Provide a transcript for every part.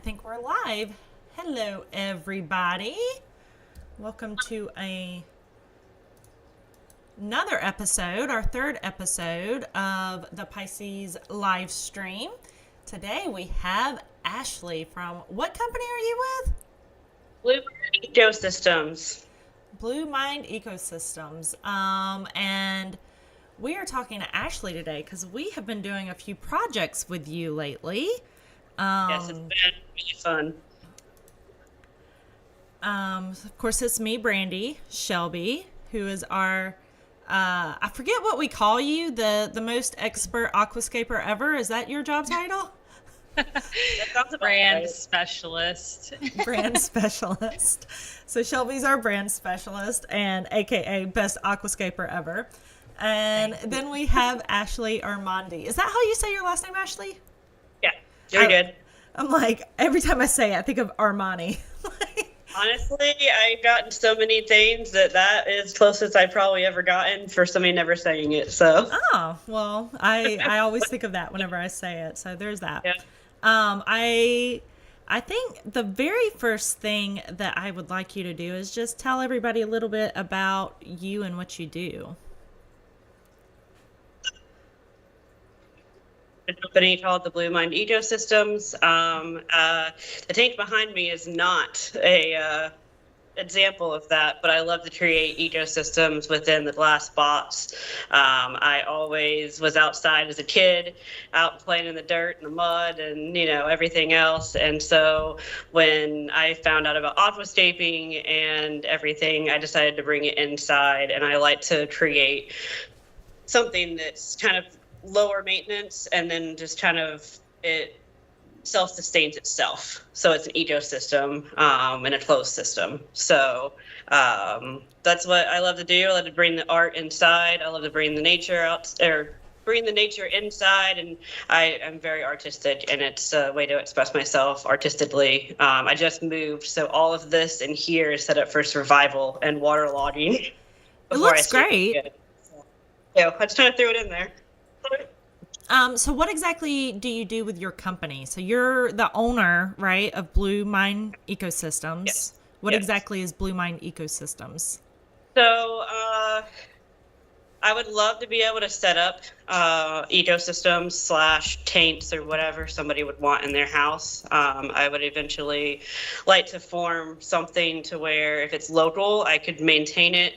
think we're live. Hello, everybody. Welcome to another episode, our third episode of the Pisces live stream. Today we have Ashley from, what company are you with? Blue Ecosystems. Blue Mind Ecosystems. And we are talking to Ashley today because we have been doing a few projects with you lately. Yes, it's been really fun. Of course, it's me, Brandi, Shelby, who is our, I forget what we call you, the most expert aquascaper ever. Is that your job title? That sounds about Brand right. specialist. Brand specialist. So Shelby's our brand specialist and AKA best aquascaper ever. And then we have Ashley Armondi. Is that how you say your last name, Ashley? Yeah, very good. I'm like, every time I say it, I think of Armani. Honestly, I've gotten so many things that is closest I've probably ever gotten for somebody never saying it. So. Oh, well, I always think of that whenever I say it. So there's that. Yeah. I think the very first thing that I would like you to do is just tell everybody a little bit about you and what you do. A company called the Blue Mind Ecosystems. The tank behind me is not a example of that, but I love to create ecosystems within the glass box. I always was outside as a kid, out playing in the dirt and the mud and, everything else. And so when I found out about aquascaping and everything, I decided to bring it inside, and I like to create something that's kind of lower maintenance and then just kind of it self-sustains itself. So it's an ecosystem and a closed system. So that's what I love to do. I love to bring the art inside. I love to bring the nature out, or bring the nature inside. And I'm very artistic, and it's a way to express myself artistically. I just moved, so all of this in here is set up for survival and waterlogging. It looks great. Yeah, I just kind of threw it in there. So what exactly do you do with your company? So you're the owner, right, of Blue Mind Ecosystems. Yes. What Yes. exactly is Blue Mind Ecosystems? So I would love to be able to set up ecosystems / tanks or whatever somebody would want in their house. I would eventually like to form something to where if it's local, I could maintain it.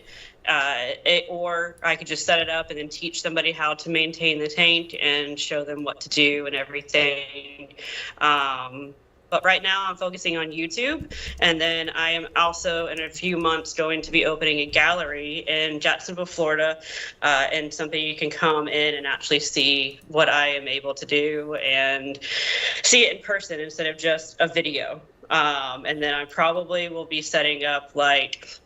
Or I could just set it up and then teach somebody how to maintain the tank and show them what to do and everything. But right now I'm focusing on YouTube, and then I am also in a few months going to be opening a gallery in Jacksonville, Florida, and something you can come in and actually see what I am able to do and see it in person instead of just a video. And then I probably will be setting up like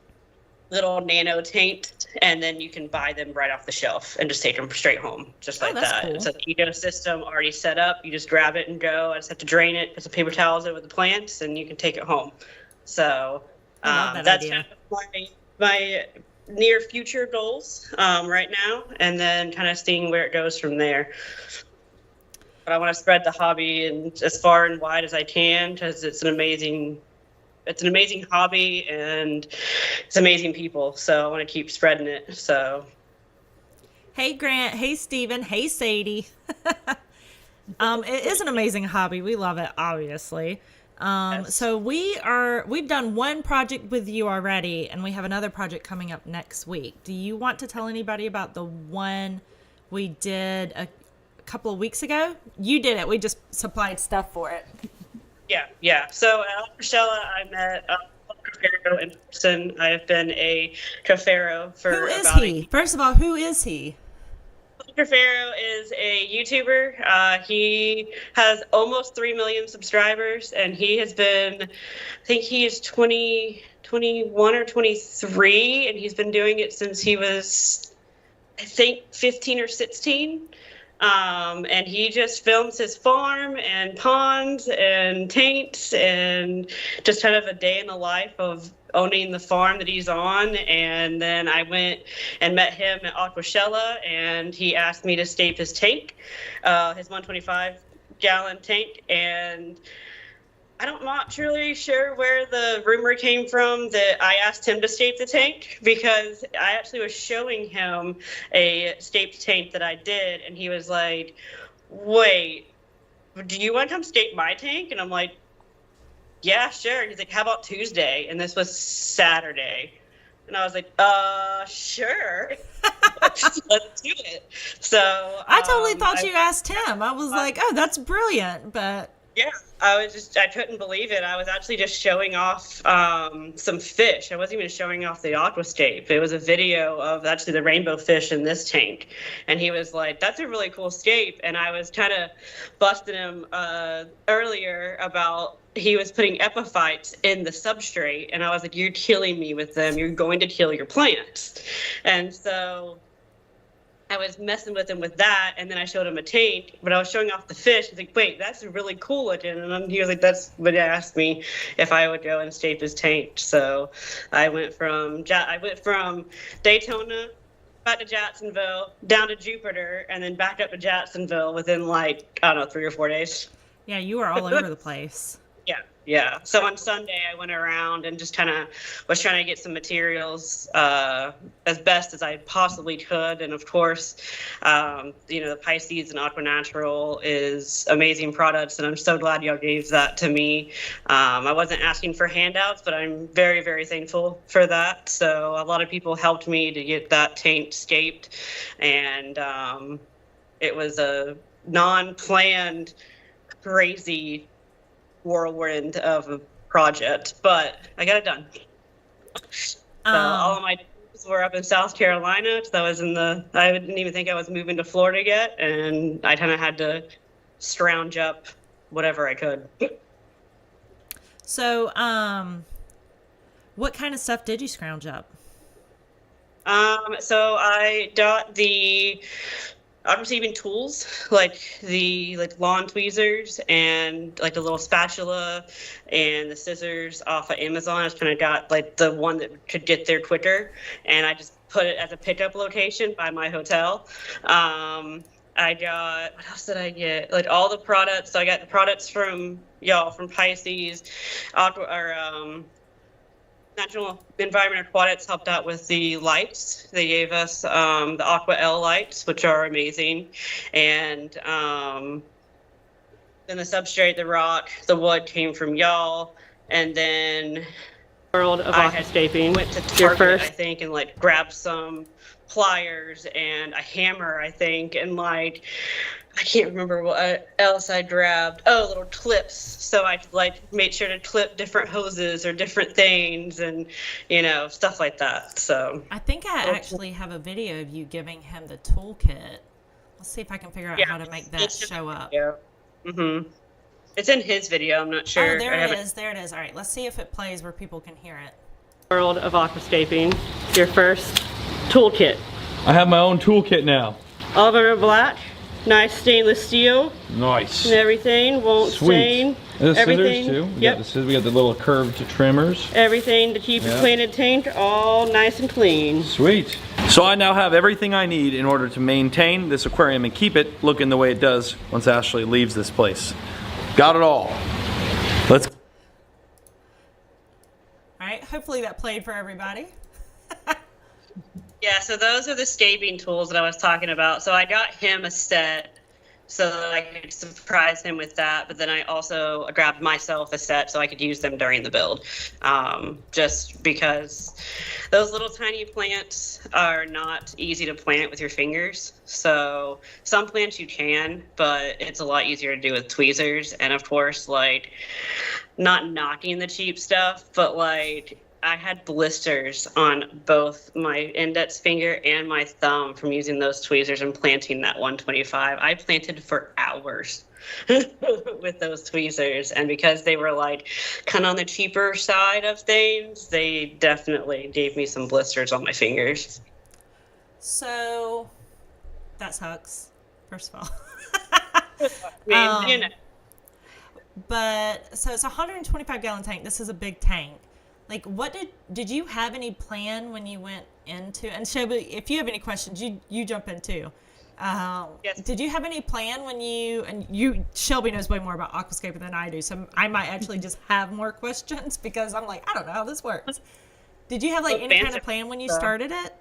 little nano tanks, and then you can buy them right off the shelf and just take them straight home, just like that. Cool. It's an ecosystem already set up. You just grab it and go. I just have to drain it, put some paper towels over the plants, and you can take it home. So that's kind of my near future goals right now, and then kind of seeing where it goes from there. But I want to spread the hobby and as far and wide as I can, because it's an amazing hobby and it's amazing people. So I want to keep spreading it. So. Hey, Grant. Hey, Steven. Hey, Sadie. It is an amazing hobby. We love it, obviously. Yes. So we've done one project with you already, and we have another project coming up next week. Do you want to tell anybody about the one we did a couple of weeks ago? You did it. We just supplied stuff for it. Yeah. So Michelle, I met Paul Cuffaro in person. I have been a Cuffaro for Who is about he? First of all, who is he? Paul Cuffaro is a YouTuber. He has almost 3 million subscribers, and he has been, I think he is 21 or 23, and he's been doing it since he was, I think, 15 or 16. And he just films his farm and ponds and tanks and just kind of a day in the life of owning the farm that he's on. And then I went and met him at Aquascape, and he asked me to scape his tank, his 125 gallon tank. And I'm not really sure where the rumor came from that I asked him to stape the tank, because I actually was showing him a staped tank that I did, and he was like, wait, do you want to come stape my tank? And I'm like, yeah, sure. And he's like, how about Tuesday? And this was Saturday. And I was like, sure. Let's do it. So I totally thought you asked him. I was like, oh, that's brilliant. But yeah, I couldn't believe it. I was actually just showing off some fish. I wasn't even showing off the aquascape. It was a video of actually the rainbow fish in this tank. And he was like, that's a really cool scape. And I was kind of busting him earlier about he was putting epiphytes in the substrate. And I was like, you're killing me with them. You're going to kill your plants. And so I was messing with him with that, and then I showed him a tank, but I was showing off the fish. He's like, wait, that's really cool looking. And then he was like, that's what he asked me if I would go and stape his tank. So I went from Daytona back to Jacksonville, down to Jupiter, and then back up to Jacksonville within, like, I don't know, 3 or 4 days. yeah, you were all over the place. Yeah. So on Sunday, I went around and just kind of was trying to get some materials as best as I possibly could. And of course, the Pisces and Aqua Natural is amazing products, and I'm so glad y'all gave that to me. I wasn't asking for handouts, but I'm very, very thankful for that. So a lot of people helped me to get that tank scaped, and it was a non-planned, crazy whirlwind of a project, but I got it done. So all of my teams were up in South Carolina. So I didn't even think I was moving to Florida yet, and I kind of had to scrounge up whatever I could. So, what kind of stuff did you scrounge up? So I got I'm receiving tools like the lawn tweezers and like the little spatula and the scissors off of Amazon. I just kind of got like the one that could get there quicker, and I just put it as a pickup location by my hotel. I got, what else did I get? Like all the products. So I got the products from Pisces, Natural Environment Aquatics helped out with the lights. They gave us the Aqua L lights, which are amazing. And then the substrate, the rock, the wood came from y'all. And then World of Aquascaping went to Target, I think, and like grabbed some pliers and a hammer, I think, and like I can't remember what else I grabbed. Oh, little clips. So I like made sure to clip different hoses or different things, and stuff like that. So I think I actually have a video of you giving him the toolkit. Let's see if I can figure out how to make that show up. Yeah. It's in his video. I'm not sure. Oh, there it is. There it is. All right, let's see if it plays where people can hear it. World of Aquascaping, your first toolkit. I have my own toolkit now. All of them are black. Nice stainless steel. Nice. And everything won't stain. And the everything. Scissors too. We got the scissors. We got the little curved trimmers. Everything to keep your planted tank all nice and clean. Sweet. So I now have everything I need in order to maintain this aquarium and keep it looking the way it does once Ashley leaves this place. Got it all. Let's. All right. Hopefully that played for everybody. Yeah, so those are the scaping tools that I was talking about. So I got him a set so that I could surprise him with that. But then I also grabbed myself a set so I could use them during the build. Just because those little tiny plants are not easy to plant with your fingers. So some plants you can, but it's a lot easier to do with tweezers. And of course, like, not knocking the cheap stuff, but like, I had blisters on both my index finger and my thumb from using those tweezers and planting that 125. I planted for hours with those tweezers, and because they were like kind of on the cheaper side of things, they definitely gave me some blisters on my fingers. So that sucks, first of all. I mean, But so it's a 125 gallon tank. This is a big tank. Like, what did you have any plan when you went into, and Shelby, if you have any questions, you jump in too. Yes. Did you have any plan when Shelby knows way more about aquascaping than I do, so I might actually just have more questions because I'm like, I don't know how this works. Did you have like any kind of plan when you started it?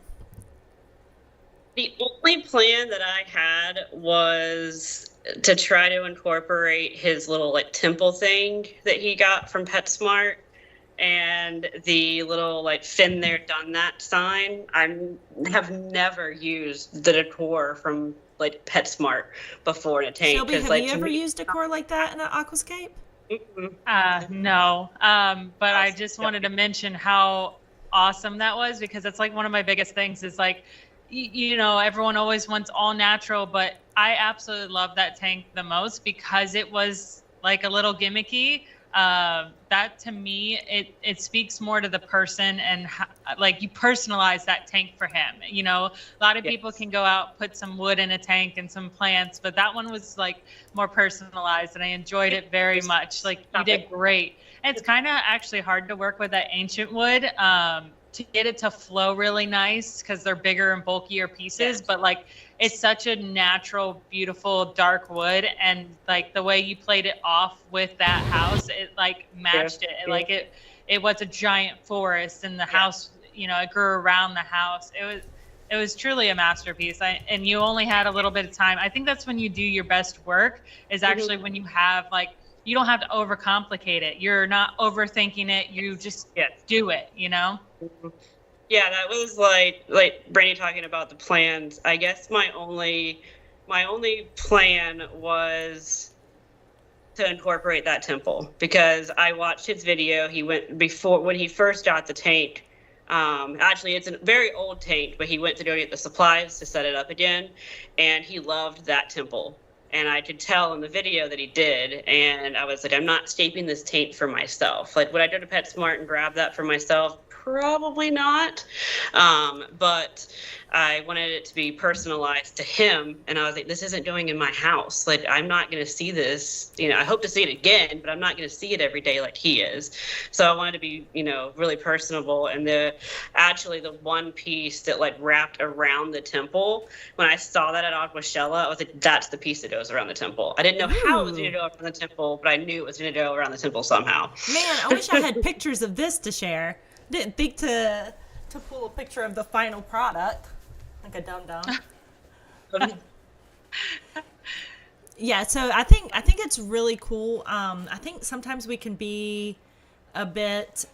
The only plan that I had was to try to incorporate his little like temple thing that he got from PetSmart and the little like "Fin there, done that" sign. I have never used the decor from like PetSmart before in a tank. Shelby, have you ever used decor like that in an aquascape? No. But I just wanted to mention how awesome that was, because it's like one of my biggest things is like, you know, everyone always wants all natural, but I absolutely love that tank the most because it was like a little gimmicky. That to me, it speaks more to the person and how, like you personalize that tank for him. You know, a lot of people can go out, put some wood in a tank and some plants, but that one was like more personalized and I enjoyed it very much. Like you did great. And it's kind of actually hard to work with that ancient wood, to get it to flow really nice because they're bigger and bulkier pieces, but like it's such a natural, beautiful dark wood, and like the way you played it off with that house, it like matched it. Like it was a giant forest, and the house, you know, it grew around the house. It was truly a masterpiece. And you only had a little bit of time. I think that's when you do your best work, is actually when you have like, you don't have to overcomplicate it. You're not overthinking it. You just do it, you know? Yeah, that was like Brandi talking about the plans. I guess my only plan was to incorporate that temple because I watched his video. He went before when he first got the tank. Actually, it's a very old tank, but he went to go get the supplies to set it up again, and he loved that temple. And I could tell in the video that he did. And I was like, I'm not scaping this tank for myself. Like, would I go to PetSmart and grab that for myself? Probably not. But I wanted it to be personalized to him. And I was like, this isn't going in my house. Like, I'm not going to see this. You know, I hope to see it again, but I'm not going to see it every day like he is. So I wanted to be, you know, really personable. And the one piece that like wrapped around the temple, when I saw that at Aquashella, I was like, that's the piece that goes around the temple. I didn't know how it was going to go around the temple, but I knew it was going to go around the temple somehow. Man, I wish I had pictures of this to share. Didn't think to pull a picture of the final product. Like a dum-dum. Yeah, so I think it's really cool. I think sometimes we can be a bit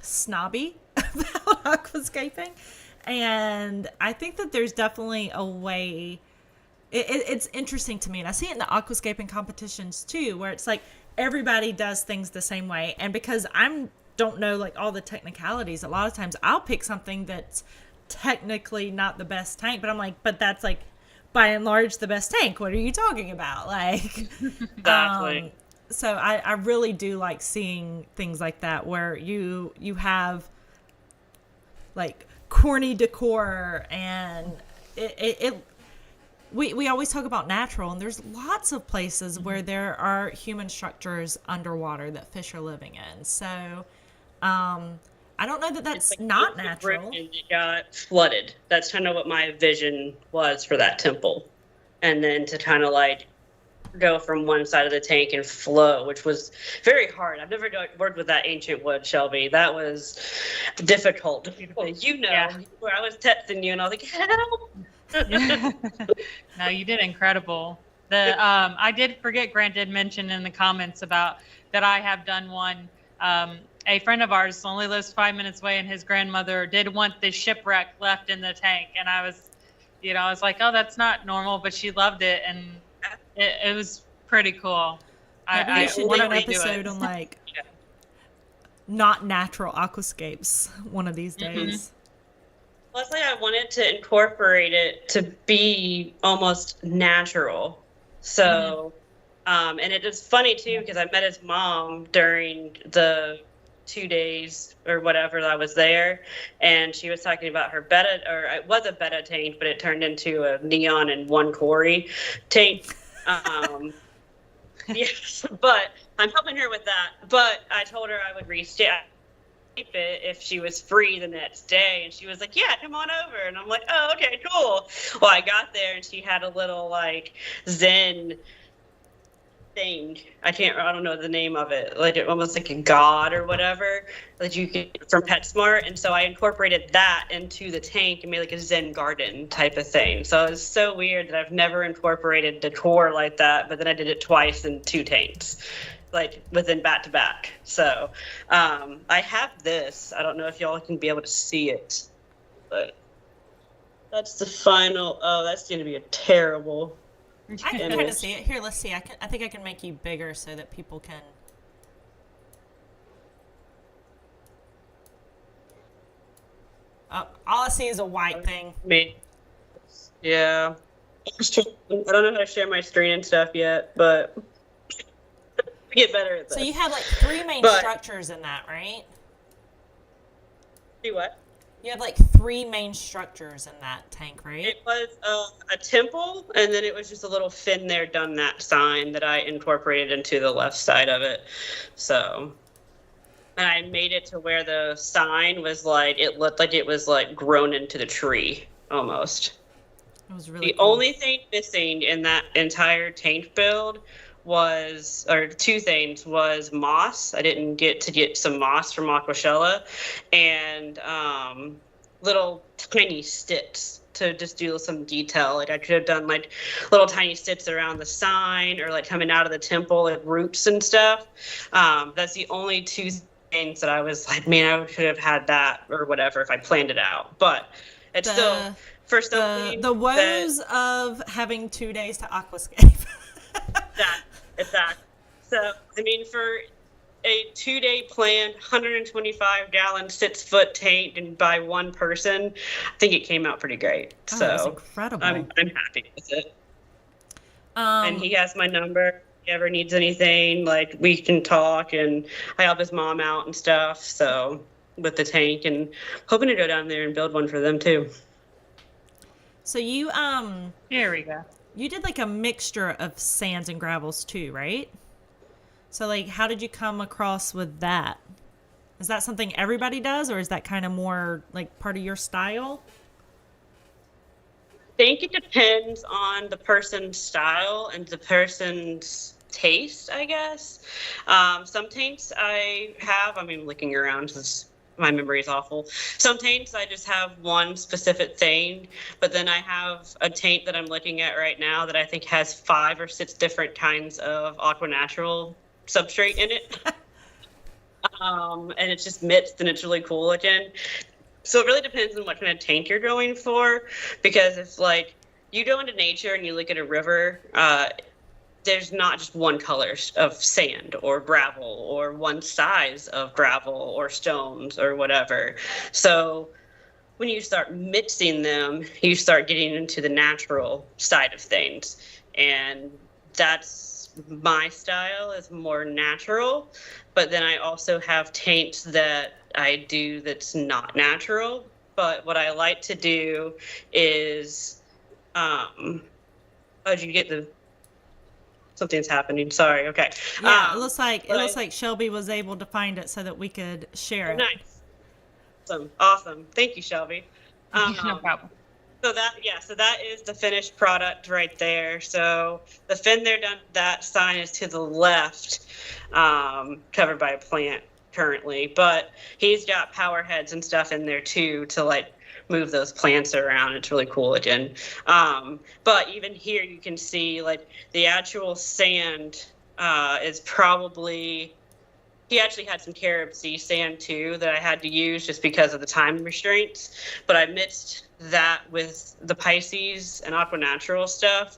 snobby about aquascaping, and I think that there's definitely a way. It's interesting to me, and I see it in the aquascaping competitions too, where it's like everybody does things the same way, and because don't know like all the technicalities, a lot of times I'll pick something that's technically not the best tank, but I'm like, but that's like by and large the best tank. What are you talking about? Like, Exactly. So I really do like seeing things like that where you have like corny decor, and we always talk about natural, and there's lots of places where there are human structures underwater that fish are living in. So I don't know that that's like not natural. It got flooded. That's kind of what my vision was for that temple. And then to kind of like go from one side of the tank and flow, which was very hard. I've never worked with that ancient wood, Shelby. That was difficult. You know, where I was texting you and I was like, help. No, you did incredible. I did forget, Grant did mention in the comments about that I have done one. A friend of ours only lives 5 minutes away, and his grandmother did want the shipwreck left in the tank. And I was like, oh, that's not normal, but she loved it, and it was pretty cool. Maybe we should do an episode on like not natural aquascapes one of these days. Plus, like, I wanted to incorporate it to be almost natural. So, and it is funny too, because I met his mom during the 2 days or whatever that I was there, and she was talking about her betta, or it was a betta tank, but it turned into a neon and one quarry tank. Yes, but I'm helping her with that. But I told her I would restate it if she was free the next day, and she was like, yeah, come on over. And I'm like, oh, okay, cool. Well, I got there and she had a little like Zen thing. I don't know the name of it, like almost like a god or whatever that you get from PetSmart. And so I incorporated that into the tank and made like a Zen garden type of thing. So it's so weird that I've never incorporated decor like that, but then I did it twice in 2 tanks, like within back to back. So I have this. I don't know if y'all can be able to see it, but that's the final. Oh, that's going to be a terrible. I can kind of see it. Here, let's see. I think I can make you bigger so that people can. All I see is a white thing. Me. Yeah. I don't know how to share my screen and stuff yet, but get better at that. So you had like 3 main structures in that, right? See what? You had like 3 main structures in that tank, right? It was a temple, and then it was just a little fin there, done that sign that I incorporated into the left side of it. So, and I made it to where the sign was like, it looked like it was like grown into the tree almost. It was really the cool. only thing missing in that entire tank build was, or 2 things, was moss. I didn't get to get some moss from Aquashella, and little tiny sticks to just do some detail. Like I could have done like little tiny sticks around the sign, or like coming out of the temple, like roots and stuff. That's the only 2 things that I was like, man, I could have had that or whatever if I planned it out. But it's still for something. The woes of having 2 days to aquascape. Exactly. So, I mean, for a 2-day planned 125-gallon 6-foot tank and by one person, I think it came out pretty great. Oh, so that's incredible. I'm happy with it. And he has my number. If he ever needs anything, like we can talk, and I help his mom out and stuff. So with the tank, and hoping to go down there and build one for them too. So you Here we go. You did like a mixture of sands and gravels too, right? So like, how did you come across with that? Is that something everybody does, or is that kind of more like part of your style? I think it depends on the person's style and the person's taste, I guess. Some tanks I'm looking around because my memory is awful. Some tanks I just have one specific thing, but then I have a tank that I'm looking at right now that I think has 5 or 6 different kinds of aqua natural substrate in it. And it's just mixed, and it's really cool looking. So it really depends on what kind of tank you're going for, because if like you go into nature and you look at a river, there's not just one color of sand or gravel, or one size of gravel or stones or whatever. So when you start mixing them, you start getting into the natural side of things. And that's my style, is more natural. But then I also have tanks that I do that's not natural. But what I like to do is, did you get the... Something's happening. Sorry. Okay. Yeah, it looks like Shelby was able to find it so that we could share it. Nice. Awesome. Thank you, Shelby. No problem. So that is the finished product right there. So the fin there done, that sign is to the left, covered by a plant currently, but he's got power heads and stuff in there too to like move those plants around. It's really cool again. But even here you can see like the actual sand is probably, he actually had some carob sea sand too that I had to use just because of the time restraints, but I mixed that with the Pisces and aqua natural stuff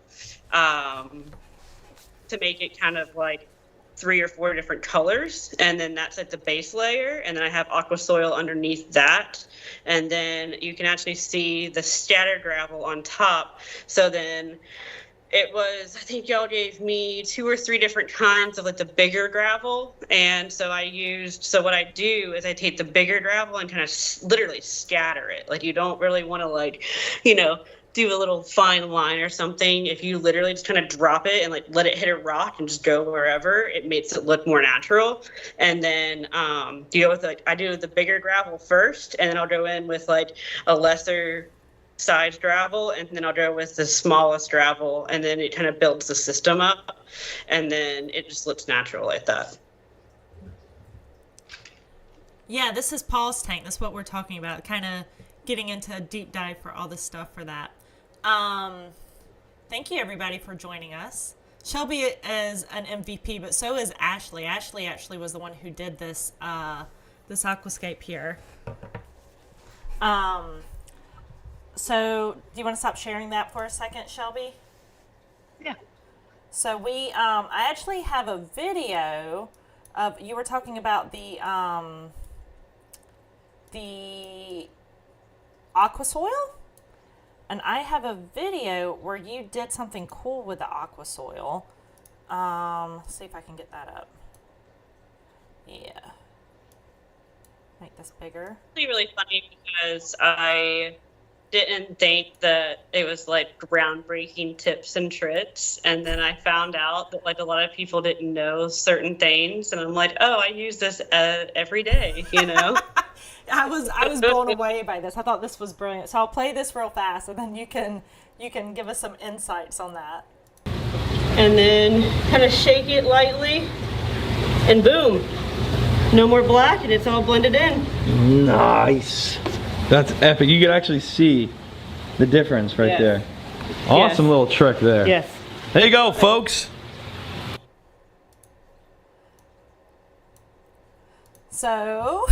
to make it kind of like 3 or 4 different colors, and then that's like the base layer, and then I have aqua soil underneath that, and then you can actually see the scattered gravel on top. So then it was, I think y'all gave me 2 or 3 different kinds of like the bigger gravel, and so what I do is I take the bigger gravel and kind of literally scatter it. Like you don't really want to like, do a little fine line or something, if you literally just kind of drop it and like let it hit a rock and just go wherever, it makes it look more natural. And then you go with like, I do the bigger gravel first, and then I'll go in with like a lesser size gravel, and then I'll go with the smallest gravel, and then it kind of builds the system up, and then it just looks natural like that. Yeah, this is Paul's tank. That's what we're talking about. Kind of getting into a deep dive for all this stuff for that. Thank you everybody for joining us. Shelby is an MVP, but so is Ashley. Ashley actually was the one who did this this aquascape here. So do you want to stop sharing that for a second, Shelby? Yeah. So we I actually have a video of, you were talking about the aqua soil, and I have a video where you did something cool with the aqua soil. Let's see if I can get that up. Yeah, make this bigger. It's really funny because I didn't think that it was like groundbreaking tips and tricks, and then I found out that like a lot of people didn't know certain things, and I'm like, oh, I use this every day, you know. I was blown away by this. I thought this was brilliant. So I'll play this real fast, and then you can give us some insights on that. And then kind of shake it lightly, and boom, no more black, and it's all blended in. Nice. That's epic. You can actually see the difference right there. Awesome little trick there. Yes. There you go, folks. So,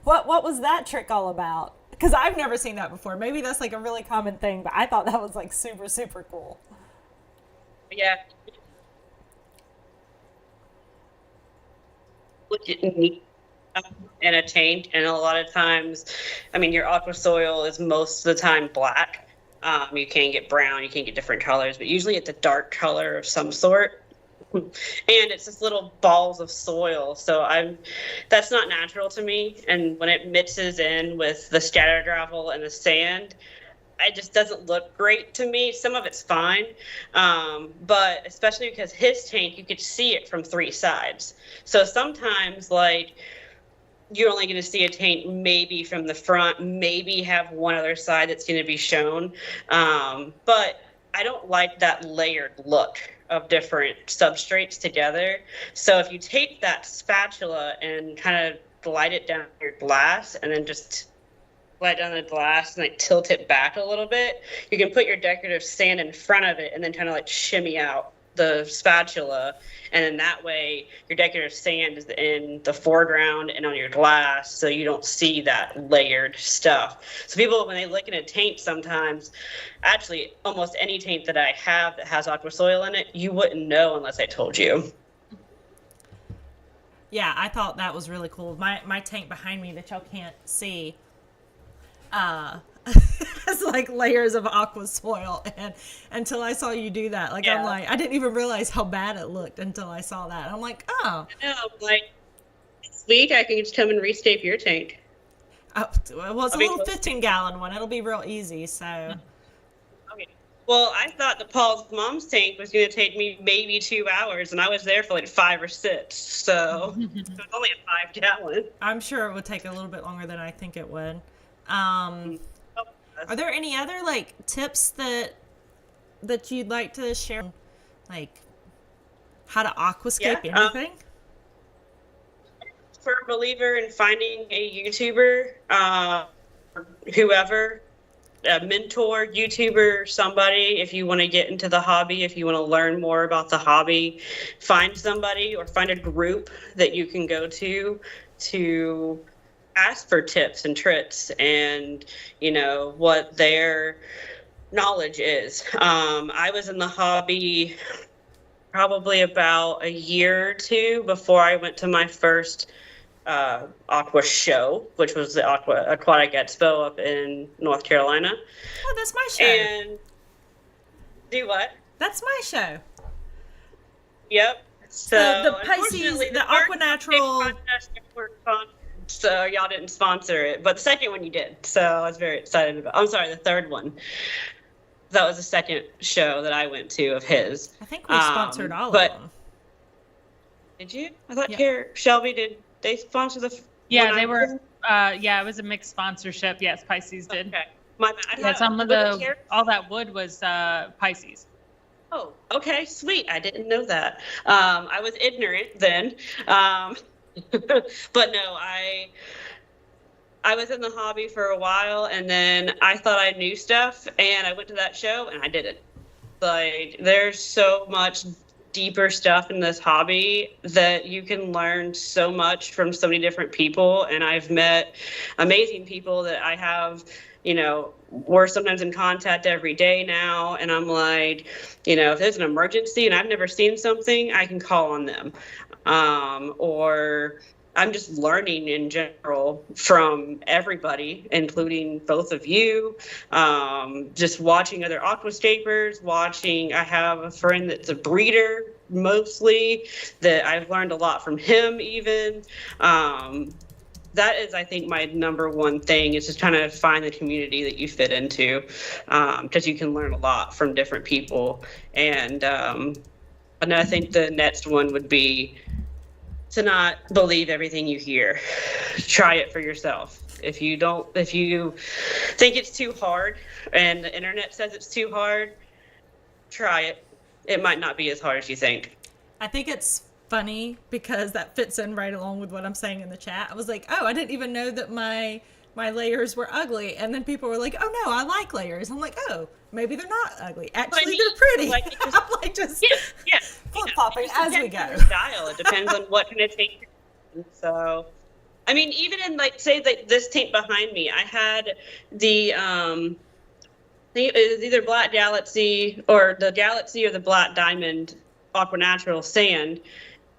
what was that trick all about? Because I've never seen that before. Maybe that's like a really common thing, but I thought that was like super, super cool. Yeah. Neat in a tank, and a lot of times, I mean, your aqua soil is most of the time black. You can get brown, you can get different colors, but usually it's a dark color of some sort. And it's just little balls of soil, so that's not natural to me. And when it mixes in with the scatter gravel and the sand, it just doesn't look great to me. Some of it's fine, but especially because his tank, you could see it from 3 sides. So sometimes, like, you're only going to see a tank maybe from the front, maybe have one other side that's going to be shown. But I don't like that layered look of different substrates together. So if you take that spatula and kind of glide it down your glass, and then just glide down the glass and like tilt it back a little bit, you can put your decorative sand in front of it and then kind of like shimmy out the spatula, and then that way your decorative sand is in the foreground and on your glass, so you don't see that layered stuff. So people, when they look at a tank, sometimes, actually almost any tank that I have that has aqua soil in it, you wouldn't know unless I told you. Yeah, I thought that was really cool. My tank behind me that y'all can't see has like layers of aqua soil, and until I saw you do that, like, yeah. I'm like, I didn't even realize how bad it looked until I saw that. And I'm like, oh. I know, like, this week I can just come and restape your tank. Oh, well, it's a little 15-gallon one. It'll be real easy, so. Okay. Well, I thought the Paul's mom's tank was going to take me maybe 2 hours, and I was there for like 5 or 6, so it's only a 5-gallon. I'm sure it would take a little bit longer than I think it would. Are there any other like tips that you'd like to share, like how to aquascape anything? For a believer in finding a YouTuber, whoever, a mentor, YouTuber, somebody, if you want to get into the hobby, if you want to learn more about the hobby, find somebody or find a group that you can go to ask for tips and tricks and, you know, what their knowledge is. I was in the hobby probably about a year or 2 before I went to my first aqua show, which was the Aquatic Expo up in North Carolina. Oh, that's my show. And do what? That's my show. Yep. So the Pisces, the Aqua Natural. So y'all didn't sponsor it, but the second one you did. So I was very excited about. I'm sorry, the third one. That was the second show that I went to of his. I think we sponsored all of them. Did you? I thought Yeah. Shelby, did they sponsor the? Yeah, one they I were. did? Yeah, it was a mixed sponsorship. Yes, Pisces did. Okay. My bad. I Yeah, thought- some of all that wood was Pisces. Oh, okay, sweet. I didn't know that. I was ignorant then. But no, I was in the hobby for a while, and then I thought I knew stuff, and I went to that show and I didn't. Like, there's so much deeper stuff in this hobby that you can learn so much from so many different people, and I've met amazing people that I have, we're sometimes in contact every day now, and I'm like, if there's an emergency and I've never seen something, I can call on them. Or I'm just learning in general from everybody, including both of you. Just watching other aquascapers, I have a friend that's a breeder mostly, that I've learned a lot from him even. That is, I think, my number one thing, is just trying to find the community that you fit into, because you can learn a lot from different people. And I think the next one would be to not believe everything you hear. Try it for yourself. If you think it's too hard and the internet says it's too hard, try it. It might not be as hard as you think. I think it's funny because that fits in right along with what I'm saying in the chat. I was like, oh, I didn't even know that my layers were ugly. And then people were like, oh no, I like layers. I'm like, oh, maybe they're not ugly. Actually, they're pretty. Like, I'm like just flip-flopping as we go. Style. It depends on what kind of tank you're in. So, I mean, even in, like, say that this tank behind me, I had the I think it was either Black Galaxy or the Black Diamond Aqua Natural sand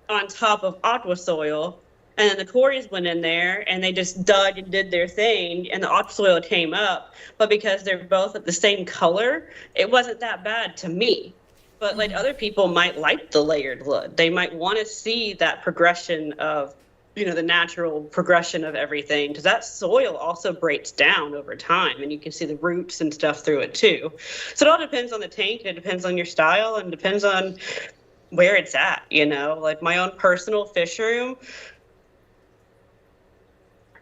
on top of aqua soil, and then the Corys went in there and they just dug and did their thing, and the aqua soil came up. But because they're both at the same color, it wasn't that bad to me. But like, other people might like the layered look. They might want to see that progression of, the natural progression of everything, because that soil also breaks down over time, and you can see the roots and stuff through it too. So it all depends on the tank, and it depends on your style, and depends on where it's at. Like my own personal fish room,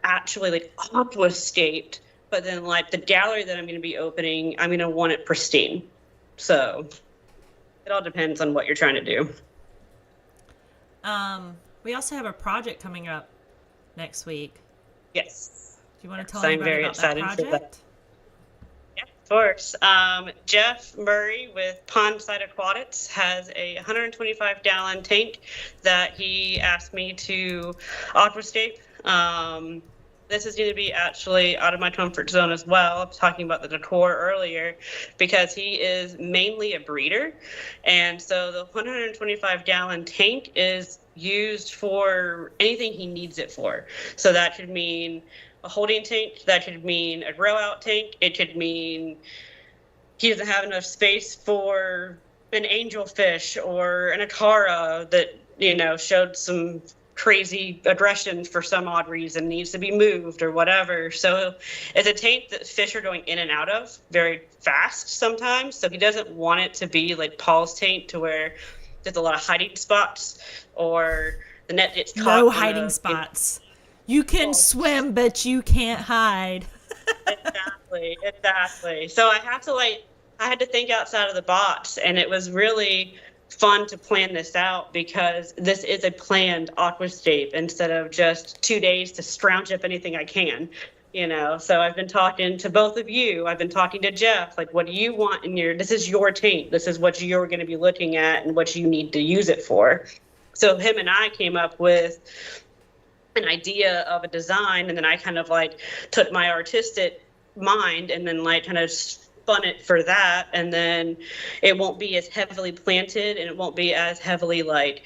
actually like aquascaped, but then like the gallery that I'm going to be opening, I'm going to want it pristine. So it all depends on what you're trying to do. We also have a project coming up next week. Yes. Do you want to tell I'm anybody very about that excited for project? that. Yeah, of course. Jeff Murray with Pondside Aquatics has a 125-gallon tank that he asked me to aquascape. This is going to be actually out of my comfort zone as well. I was talking about the decor earlier, because he is mainly a breeder. And so the 125-gallon tank is used for anything he needs it for. So that could mean a holding tank. That could mean a grow out tank. It could mean he doesn't have enough space for an angelfish or an acara that, showed some crazy aggression for some odd reason, needs to be moved or whatever. So it's a tank that fish are going in and out of very fast sometimes. So he doesn't want it to be like Paul's tank, to where there's a lot of hiding spots, or the net gets caught. No hiding spots. You can swim, but you can't hide. Exactly. So I had to think outside of the box, and it was really fun to plan this out, because this is a planned aquascape instead of just 2 days to scrounge up anything I can, So I've been talking to both of you. I've been talking to Jeff, like, what do you want this is your tank. This is what you're going to be looking at and what you need to use it for. So him and I came up with an idea of a design, and then I kind of like took my artistic mind and then like kind of spun it for that, and then it won't be as heavily planted, and it won't be as heavily like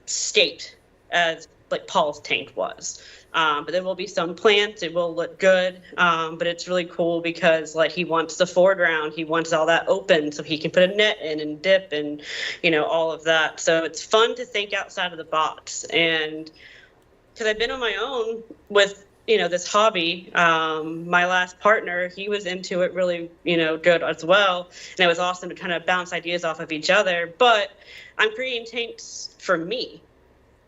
staked as like Paul's tank was. But there will be some plants. It will look good. But it's really cool because like he wants the foreground. He wants all that open so he can put a net in and dip and, all of that. So it's fun to think outside of the box. And because I've been on my own with, this hobby. My last partner, he was into it really, good as well. And it was awesome to kind of bounce ideas off of each other. But I'm creating tanks for me,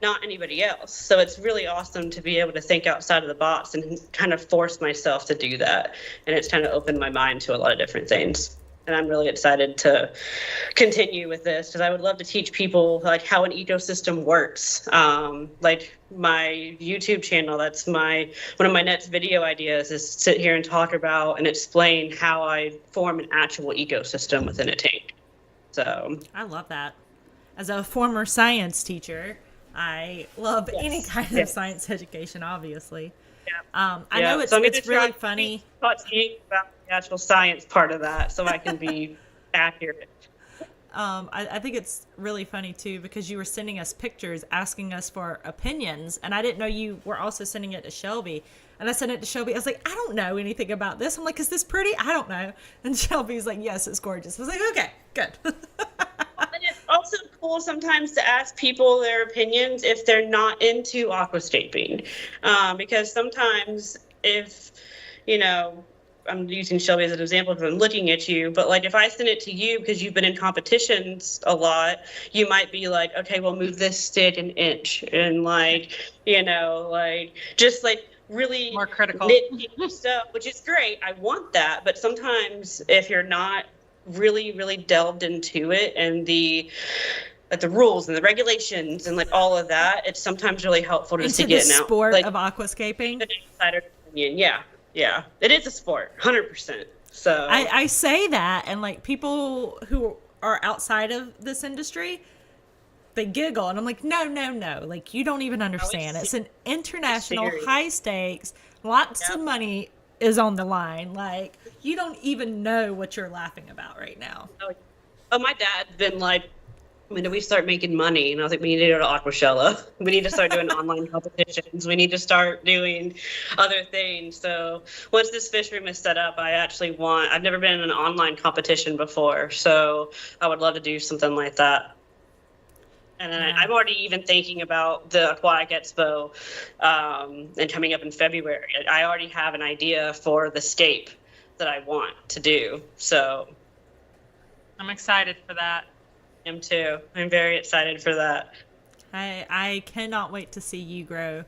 not anybody else. So it's really awesome to be able to think outside of the box and kind of force myself to do that. And it's kind of opened my mind to a lot of different things. And I'm really excited to continue with this because I would love to teach people like how an ecosystem works. Like my YouTube channel, that's one of my next video ideas is sit here and talk about and explain how I form an actual ecosystem within a tank. So I love that. As a former science teacher, I love any kind of science education, obviously. Yeah. I know it's really funny. Talk to you about the actual science part of that so I can be accurate. I think it's really funny, too, because you were sending us pictures asking us for opinions, and I didn't know you were also sending it to Shelby. And I sent it to Shelby. I was like, I don't know anything about this. I'm like, is this pretty? I don't know. And Shelby's like, yes, it's gorgeous. I was like, okay, good. And it's also cool sometimes to ask people their opinions if they're not into aquascaping. Because sometimes if, I'm using Shelby as an example because I'm looking at you, but like if I send it to you because you've been in competitions a lot, you might be like, okay, well, move this stick an inch and just really more critical nitpicky stuff, which is great. I want that. But sometimes if you're not really, really delved into it and the rules and the regulations and all of that, it's sometimes really helpful to into get the out. sport of aquascaping. An insider opinion, yeah, it is a sport, 100%. So I say that, and people who are outside of this industry, they giggle, and I'm like, no, you don't even understand. It's an international, high stakes, lots of money is on the line. You don't even know what you're laughing about right now. Oh, my dad's been like, when do we start making money? And I was like, we need to go to Aquashella. We need to start doing online competitions. We need to start doing other things. So once this fish room is set up, I've never been in an online competition before. So I would love to do something like that. And I'm already even thinking about the Aquatic Expo and coming up in February. I already have an idea for the scape that I want to do. So I'm excited for that. I am too. I'm very excited for that. I cannot wait to see you grow.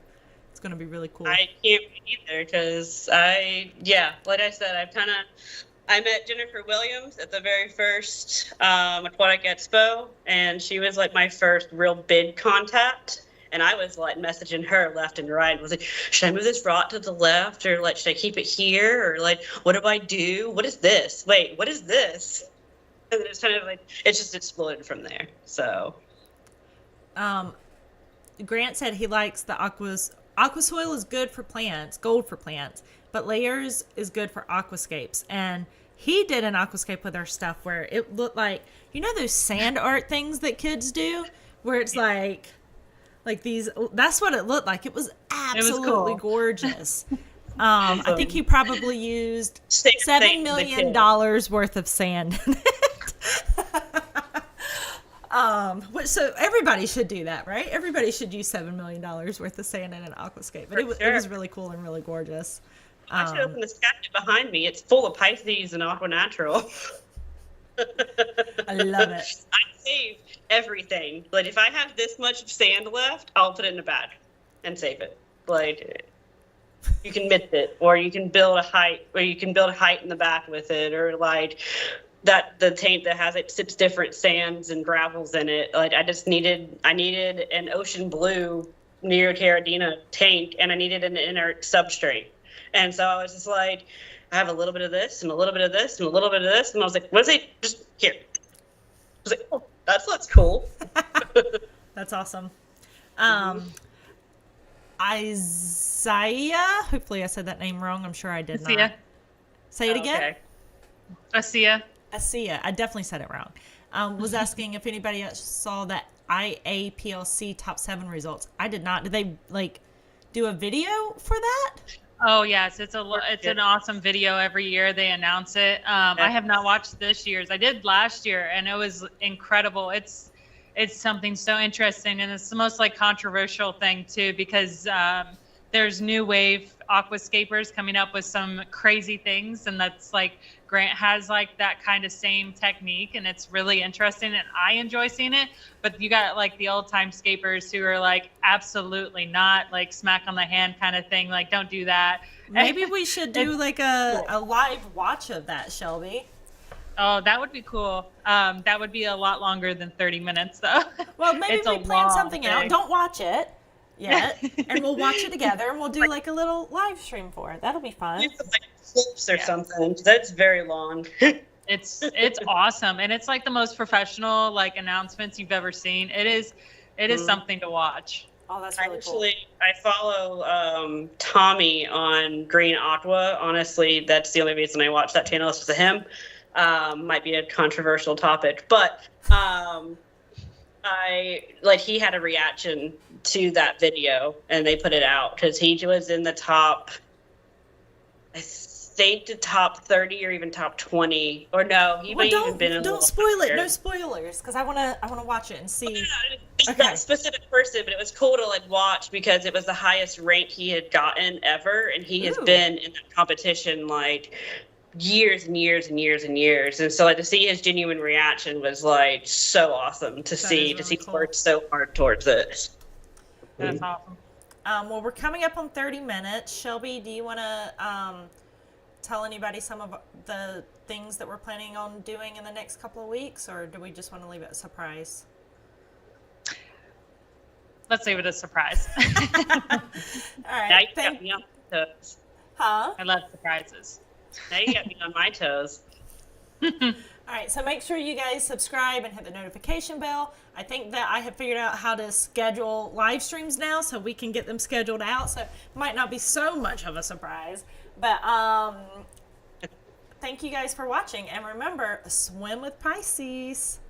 It's going to be really cool. I can't wait either because like I said, I met Jennifer Williams at the very first Aquatic Expo, and she was my first real big contact. And I was messaging her left and right. I was like, should I move this rod to the left, or should I keep it here, or what do I do? What is this? Wait, what is this? And then it's kind of it's just exploded from there. So, Grant said he likes the aquasoil is good for plants, gold for plants, but layers is good for aquascapes. And he did an aquascape with our stuff where it looked like, those sand art things that kids do, where it's like these. That's what it looked like. It was absolutely gorgeous. I think he probably used $7 million worth of sand in it. So everybody should do that, right? Everybody should use $7 million worth of sand in an aquascape. But it was really cool and really gorgeous. I should open this cabinet behind me. It's full of Pisces and Aqua Natural. I love it. I save everything. If I have this much sand left, I'll put it in a bag and save it. You can mix it, or you can build a height, in the back with it, or the tank that has 6 different sands and gravels in it. I needed an ocean blue Neoterradina tank, and I needed an inert substrate. And so I was just I have a little bit of this and a little bit of this and a little bit of this, and I was like, what is it? Just here. I was like, oh, that looks cool. That's awesome. Isaiah, hopefully I said that name wrong. I'm sure I did not. Say it again. Okay. Asia. I definitely said it wrong. Was asking if anybody else saw that IAPLC top 7 results. I did not. Did they do a video for that? Oh yes, it's an awesome video every year. They announce it. I have not watched this year's. I did last year, and it was incredible. It's it's something so interesting, and it's the most like controversial thing too, because there's new wave aquascapers coming up with some crazy things, and that's like Grant has like that kind of same technique, and it's really interesting, and I enjoy seeing it. But you got like the old time scapers who are like, absolutely not, like smack on the hand kind of thing, like don't do that. Maybe we should do like a live watch of that, Shelby. Oh, that would be cool. That would be a lot longer than 30 minutes though. Well, maybe It's we a plan long something out. thing. Don't watch it yet, and we'll watch it together, and we'll do like a little live stream for it. That'll be fun. Like clips or something. That's very long. It's awesome, and it's like the most professional like announcements you've ever seen. It is something to watch. Oh, that's really Actually, I follow Tommy on Green Aqua. Honestly, that's the only reason I watch that channel is because of him. Might be a controversial topic, but he had a reaction to that video, and they put it out because he was in the top, I think the top 30 or even top 20, or no, he might even been in. Don't spoil it. No spoilers, because I wanna watch it and see. That specific person, but it was cool to like watch because it was the highest rank he had gotten ever, and he has been in that competition like years and years and years and years, and so like to see his genuine reaction was like so awesome to see. Really He cool. worked so hard towards it. That's awesome. Well, we're coming up on 30 minutes. Shelby, do you want to tell anybody some of the things that we're planning on doing in the next couple of weeks, or do we just want to leave it a surprise? Let's leave it a surprise. All Now right. you got me on my toes. Huh? I love surprises. Now you got me on my toes. All right, so make sure you guys subscribe and hit the notification bell. I think that I have figured out how to schedule live streams now, so we can get them scheduled out. So it might not be so much of a surprise, but thank you guys for watching. And remember, swim with Pisces.